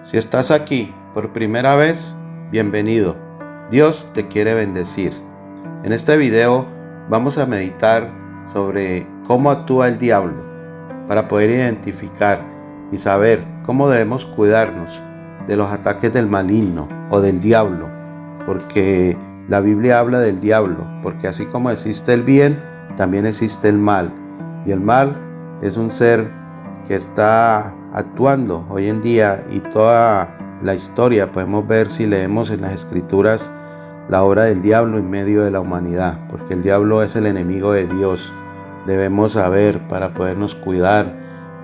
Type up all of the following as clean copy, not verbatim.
Si estás aquí por primera vez, bienvenido. Dios te quiere bendecir. En este video vamos a meditar sobre cómo actúa el diablo para poder identificar y saber cómo debemos cuidarnos de los ataques del maligno o del diablo, porque la Biblia habla del diablo, porque así como existe el bien, también existe el mal, y el mal es un ser que está actuando hoy en día, y toda la historia podemos ver si leemos en las escrituras la obra del diablo en medio de la humanidad, porque el diablo es el enemigo de Dios. Debemos saber para podernos cuidar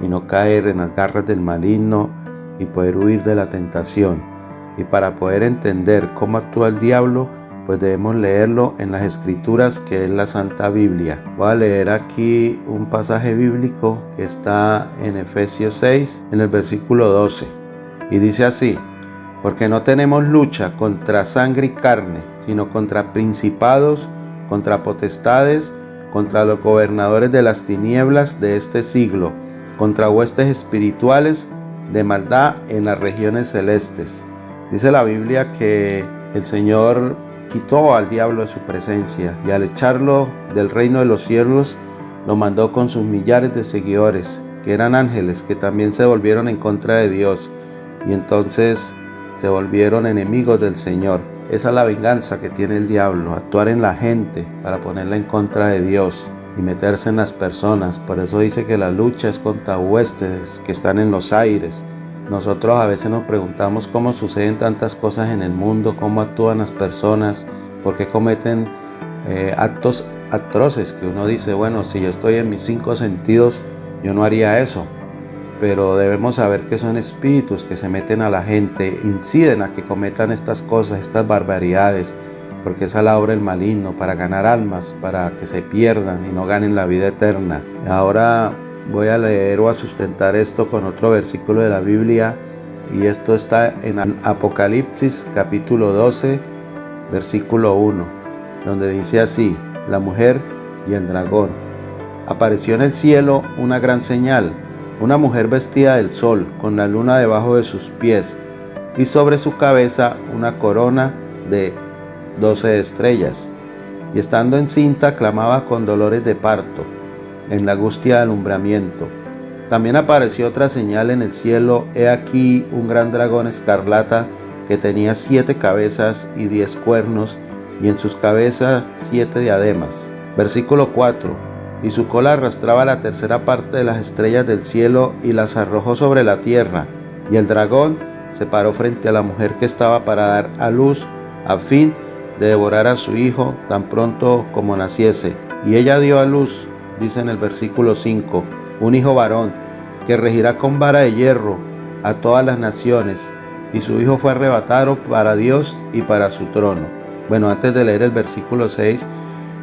y no caer en las garras del maligno y poder huir de la tentación. Y para poder entender cómo actúa el diablo, pues debemos leerlo en las escrituras, que es la Santa Biblia. Voy a leer aquí un pasaje bíblico que está en Efesios 6, en el versículo 12. Y dice así: porque no tenemos lucha contra sangre y carne, sino contra principados, contra potestades, contra los gobernadores de las tinieblas de este siglo, contra huestes espirituales de maldad en las regiones celestes. Dice la Biblia que el Señor quitó al diablo de su presencia, y al echarlo del reino de los cielos, lo mandó con sus millares de seguidores, que eran ángeles, que también se volvieron en contra de Dios, y entonces se volvieron enemigos del Señor. Esa es la venganza que tiene el diablo: actuar en la gente para ponerla en contra de Dios y meterse en las personas. Por eso dice que la lucha es contra huestes que están en los aires. Nosotros a veces nos preguntamos cómo suceden tantas cosas en el mundo, cómo actúan las personas, por qué cometen actos atroces, que uno dice, bueno, si yo estoy en mis 5 sentidos, yo no haría eso. Pero debemos saber que son espíritus que se meten a la gente, inciden a que cometan estas cosas, estas barbaridades, porque esa es la obra del maligno, para ganar almas, para que se pierdan y no ganen la vida eterna. Ahora voy a leer o a sustentar esto con otro versículo de la Biblia, y esto está en Apocalipsis capítulo 12, versículo 1, donde dice así: la mujer y el dragón. Apareció en el cielo una gran señal, una mujer vestida del sol, con la luna debajo de sus pies, y sobre su cabeza una corona de 12 estrellas. Y estando encinta, clamaba con dolores de parto, en la angustia de alumbramiento. También apareció otra señal en el cielo: he aquí un gran dragón escarlata, que tenía 7 cabezas y 10 cuernos, y en sus cabezas 7 diademas. Versículo 4. Y su cola arrastraba la tercera parte de las estrellas del cielo, y las arrojó sobre la tierra. Y el dragón se paró frente a la mujer que estaba para dar a luz, a fin de devorar a su hijo tan pronto como naciese. Y ella dio a luz, dice en el versículo 5, un hijo varón, que regirá con vara de hierro a todas las naciones, y su hijo fue arrebatado para Dios y para su trono. Bueno, antes de leer el versículo 6,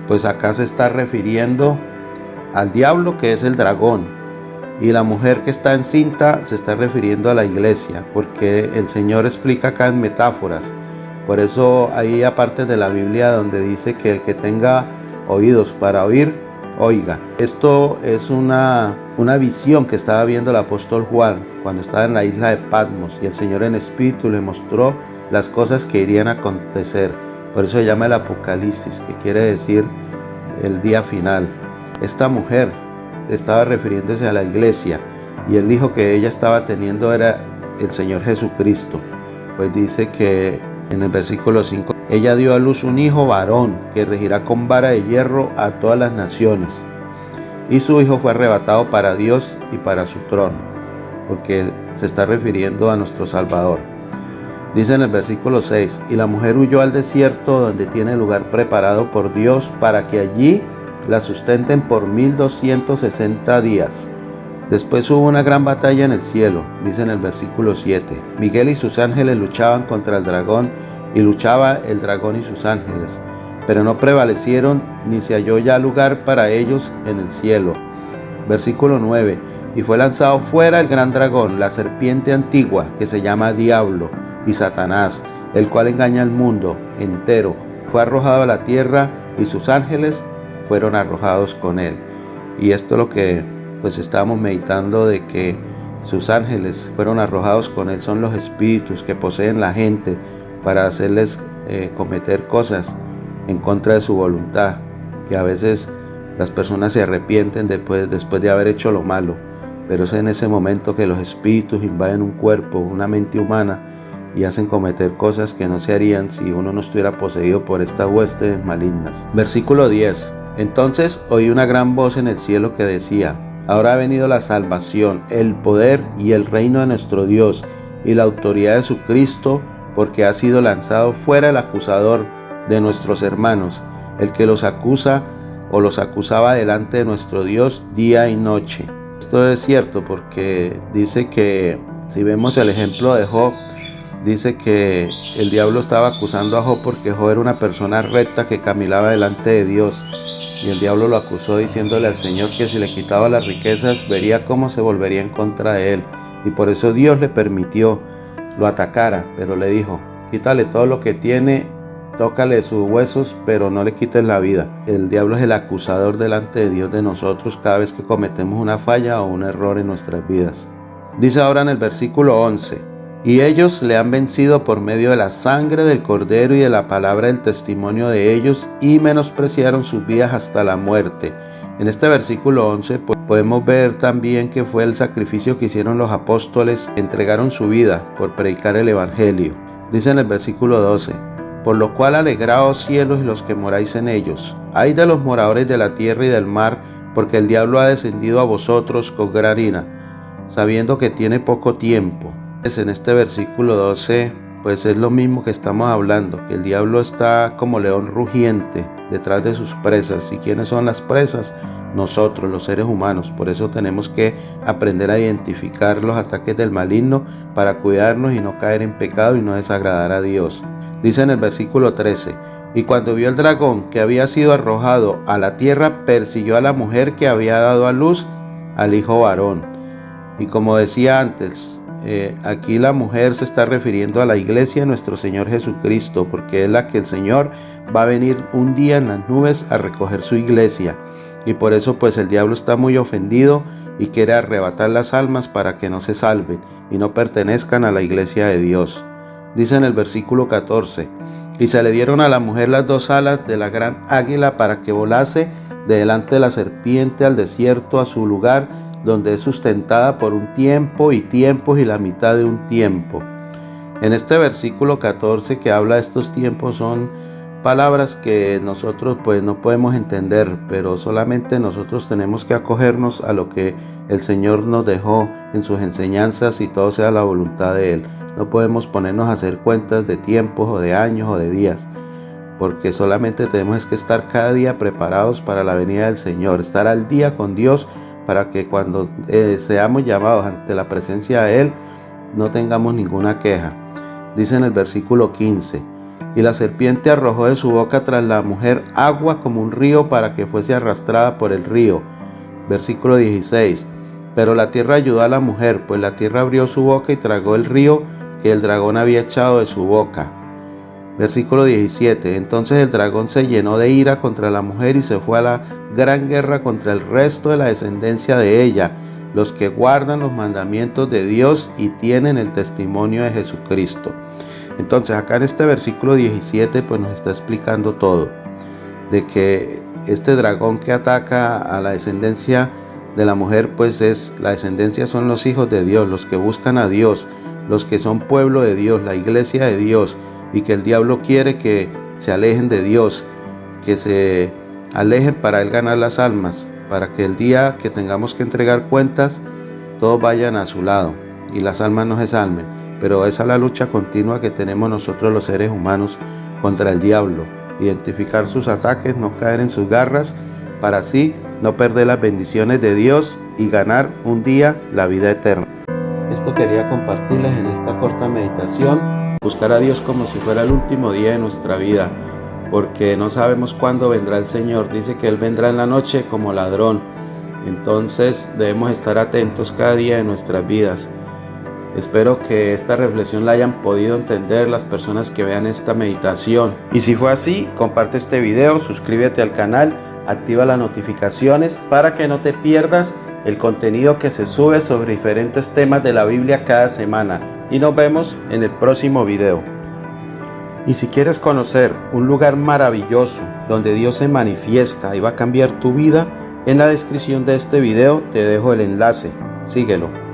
pues acá se está refiriendo al diablo, que es el dragón, y la mujer que está encinta se está refiriendo a la iglesia, porque el Señor explica acá en metáforas. Por eso hay partes de la Biblia donde dice que el que tenga oídos para oír, oiga. Esto es una visión que estaba viendo el apóstol Juan cuando estaba en la isla de Patmos, y el Señor en espíritu le mostró las cosas que irían a acontecer. Por eso se llama el Apocalipsis, que quiere decir el día final. Esta mujer estaba refiriéndose a la iglesia, y el hijo que ella estaba teniendo era el Señor Jesucristo. Pues dice que en el versículo 5, ella dio a luz un hijo varón, que regirá con vara de hierro a todas las naciones, y su hijo fue arrebatado para Dios y para su trono, porque se está refiriendo a nuestro Salvador. Dice en el versículo 6, y la mujer huyó al desierto, donde tiene lugar preparado por Dios, para que allí la sustenten por 1260 días. Después hubo una gran batalla en el cielo, dice en el versículo 7. Miguel y sus ángeles luchaban contra el dragón, y luchaba el dragón y sus ángeles, pero no prevalecieron, ni se halló ya lugar para ellos en el cielo. Versículo 9. Y fue lanzado fuera el gran dragón, la serpiente antigua, que se llama Diablo y Satanás, el cual engaña al mundo entero. Fue arrojado a la tierra, y sus ángeles fueron arrojados con él. Y esto es lo que pues estábamos meditando, de que sus ángeles fueron arrojados con él. Son los espíritus que poseen la gente para hacerles cometer cosas en contra de su voluntad, que a veces las personas se arrepienten después de haber hecho lo malo, pero es en ese momento que los espíritus invaden un cuerpo, una mente humana, y hacen cometer cosas que no se harían si uno no estuviera poseído por estas huestes malignas. Versículo 10. Entonces oí una gran voz en el cielo que decía: ahora ha venido la salvación, el poder y el reino de nuestro Dios y la autoridad de su Cristo, porque ha sido lanzado fuera el acusador de nuestros hermanos, el que los acusa o los acusaba delante de nuestro Dios día y noche. Esto es cierto porque dice que, si vemos el ejemplo de Job, dice que el diablo estaba acusando a Job porque Job era una persona recta que caminaba delante de Dios. Y el diablo lo acusó diciéndole al Señor que si le quitaba las riquezas vería cómo se volvería en contra de él. Y por eso Dios le permitió lo atacara, pero le dijo: quítale todo lo que tiene, tócale sus huesos, pero no le quites la vida. El diablo es el acusador delante de Dios de nosotros cada vez que cometemos una falla o un error en nuestras vidas. Dice ahora en el versículo 11: y ellos le han vencido por medio de la sangre del Cordero y de la palabra del testimonio de ellos, y menospreciaron sus vidas hasta la muerte. En este versículo 11 podemos ver también que fue el sacrificio que hicieron los apóstoles, entregaron su vida por predicar el evangelio. Dice en el versículo 12: por lo cual alegraos cielos y los que moráis en ellos. Ay de los moradores de la tierra y del mar, porque el diablo ha descendido a vosotros con gran ira, sabiendo que tiene poco tiempo. En este versículo 12 pues es lo mismo que estamos hablando, que el diablo está como león rugiente detrás de sus presas. ¿Y quiénes son las presas? Nosotros, los seres humanos. Por eso tenemos que aprender a identificar los ataques del maligno para cuidarnos y no caer en pecado y no desagradar a Dios. Dice en el versículo 13: y cuando vio el dragón que había sido arrojado a la tierra, persiguió a la mujer que había dado a luz al hijo varón. Y como decía antes, aquí la mujer se está refiriendo a la iglesia de nuestro Señor Jesucristo, porque es la que el Señor va a venir un día en las nubes a recoger su iglesia. Y por eso pues el diablo está muy ofendido y quiere arrebatar las almas para que no se salven y no pertenezcan a la iglesia de Dios. Dice en el versículo 14: y se le dieron a la mujer las dos alas de la gran águila para que volase de delante de la serpiente al desierto, a su lugar donde es sustentada por un tiempo y tiempos y la mitad de un tiempo. En este versículo 14 que habla de estos tiempos son palabras que nosotros pues no podemos entender, pero solamente nosotros tenemos que acogernos a lo que el Señor nos dejó en sus enseñanzas y todo sea la voluntad de Él. No podemos ponernos a hacer cuentas de tiempos o de años o de días, porque solamente tenemos que estar cada día preparados para la venida del Señor, estar al día con Dios, para que cuando seamos llamados ante la presencia de Él no tengamos ninguna queja. Dice en el versículo 15: y la serpiente arrojó de su boca tras la mujer agua como un río para que fuese arrastrada por el río. Versículo 16: pero la tierra ayudó a la mujer, pues la tierra abrió su boca y tragó el río que el dragón había echado de su boca. Versículo 17: entonces el dragón se llenó de ira contra la mujer y se fue a la gran guerra contra el resto de la descendencia de ella, los que guardan los mandamientos de Dios y tienen el testimonio de Jesucristo. Entonces acá en este versículo 17 pues nos está explicando todo, de que este dragón que ataca a la descendencia de la mujer, pues es la descendencia, son los hijos de Dios, los que buscan a Dios, los que son pueblo de Dios, la iglesia de Dios, y que el diablo quiere que se alejen de Dios, que se alejen para Él ganar las almas, para que el día que tengamos que entregar cuentas, todos vayan a su lado y las almas no se salven. Pero esa es la lucha continua que tenemos nosotros los seres humanos contra el diablo: identificar sus ataques, no caer en sus garras, para así no perder las bendiciones de Dios y ganar un día la vida eterna. Esto quería compartirles en esta corta meditación. Buscar a Dios como si fuera el último día de nuestra vida, porque no sabemos cuándo vendrá el Señor. Dice que Él vendrá en la noche como ladrón. Entonces debemos estar atentos cada día de nuestras vidas. Espero que esta reflexión la hayan podido entender las personas que vean esta meditación. Y si fue así, comparte este video, suscríbete al canal, activa las notificaciones para que no te pierdas el contenido que se sube sobre diferentes temas de la Biblia cada semana, y nos vemos en el próximo video. Y si quieres conocer un lugar maravilloso donde Dios se manifiesta y va a cambiar tu vida, en la descripción de este video te dejo el enlace. Síguelo.